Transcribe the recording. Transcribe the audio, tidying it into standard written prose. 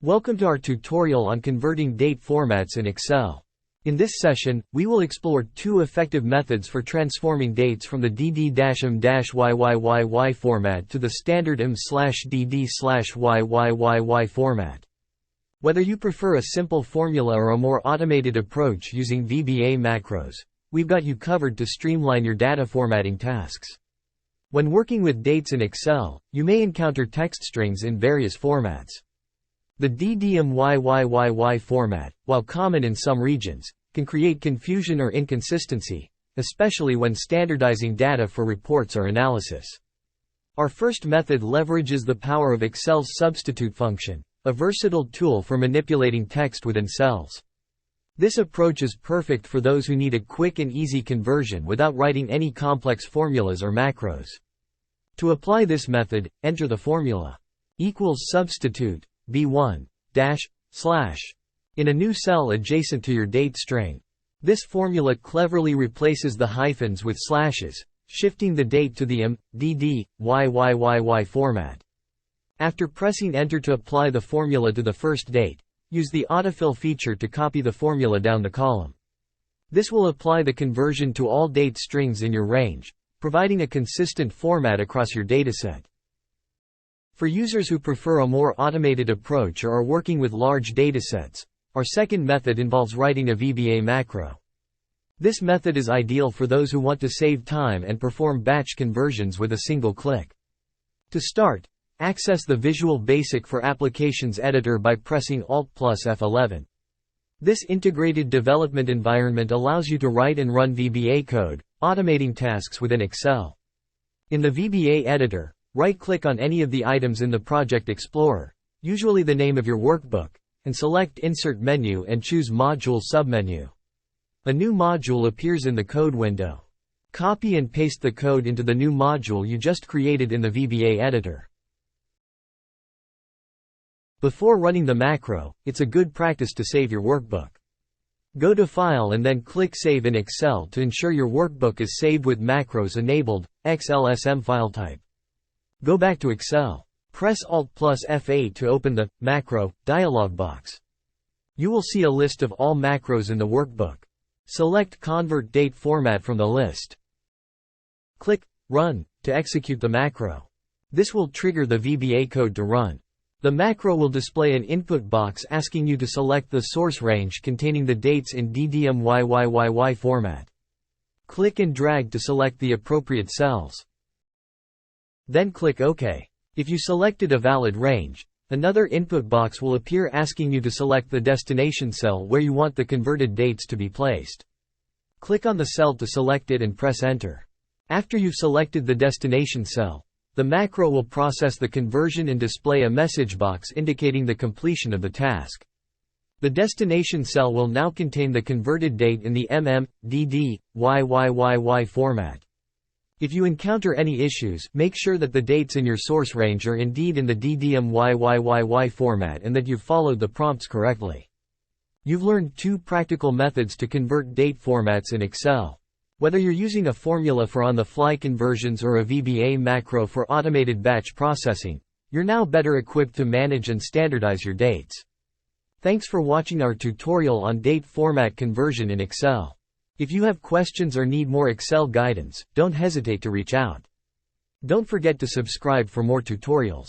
Welcome to our tutorial on converting date formats in Excel. In this session, we will explore two effective methods for transforming dates from the DD MM YYYY format to the standard MM/DD/YYYY format. Whether you prefer a simple formula or a more automated approach using VBA macros, we've got you covered to streamline your data formatting tasks. When working with dates in Excel, you may encounter text strings in various formats. The DD MM YYYY format, while common in some regions, can create confusion or inconsistency, especially when standardizing data for reports or analysis. Our first method leverages the power of Excel's substitute function, a versatile tool for manipulating text within cells. This approach is perfect for those who need a quick and easy conversion without writing any complex formulas or macros. To apply this method, enter the formula equals substitute B1 / in a new cell adjacent to your date string. This formula cleverly replaces the hyphens with slashes, shifting the date to the DD YYYY format. After pressing enter to apply the formula to the first date, use the autofill feature to copy the formula down the column. This will apply the conversion to all date strings in your range, providing a consistent format across your dataset. For users who prefer a more automated approach or are working with large datasets, our second method involves writing a VBA macro. This method is ideal for those who want to save time and perform batch conversions with a single click. To start, access the Visual Basic for Applications editor by pressing Alt+F11. This integrated development environment allows you to write and run VBA code, automating tasks within Excel. In the VBA editor, right-click on any of the items in the Project Explorer, usually the name of your workbook, and select Insert Menu and choose Module submenu. A new module appears in the code window. Copy and paste the code into the new module you just created in the VBA editor. Before running the macro, it's a good practice to save your workbook. Go to File and then click Save in Excel to ensure your workbook is saved with macros enabled, XLSM file type. Go back to Excel. Press Alt+F8 to open the Macro dialog box. You will see a list of all macros in the workbook. Select Convert Date Format from the list. Click Run to execute the macro. This will trigger the VBA code to run. The macro will display an input box asking you to select the source range containing the dates in DD MM YYYY format. Click and drag to select the appropriate cells. Then click OK. If you selected a valid range, another input box will appear asking you to select the destination cell where you want the converted dates to be placed. Click on the cell to select it and press Enter. After you've selected the destination cell, the macro will process the conversion and display a message box indicating the completion of the task. The destination cell will now contain the converted date in the MM, DD, YYYY format. If you encounter any issues, make sure that the dates in your source range are indeed in the DD MM YYYY format and that you've followed the prompts correctly. You've learned two practical methods to convert date formats in Excel. Whether you're using a formula for on-the-fly conversions or a VBA macro for automated batch processing, you're now better equipped to manage and standardize your dates. Thanks for watching our tutorial on date format conversion in Excel. If you have questions or need more Excel guidance, don't hesitate to reach out. Don't forget to subscribe for more tutorials.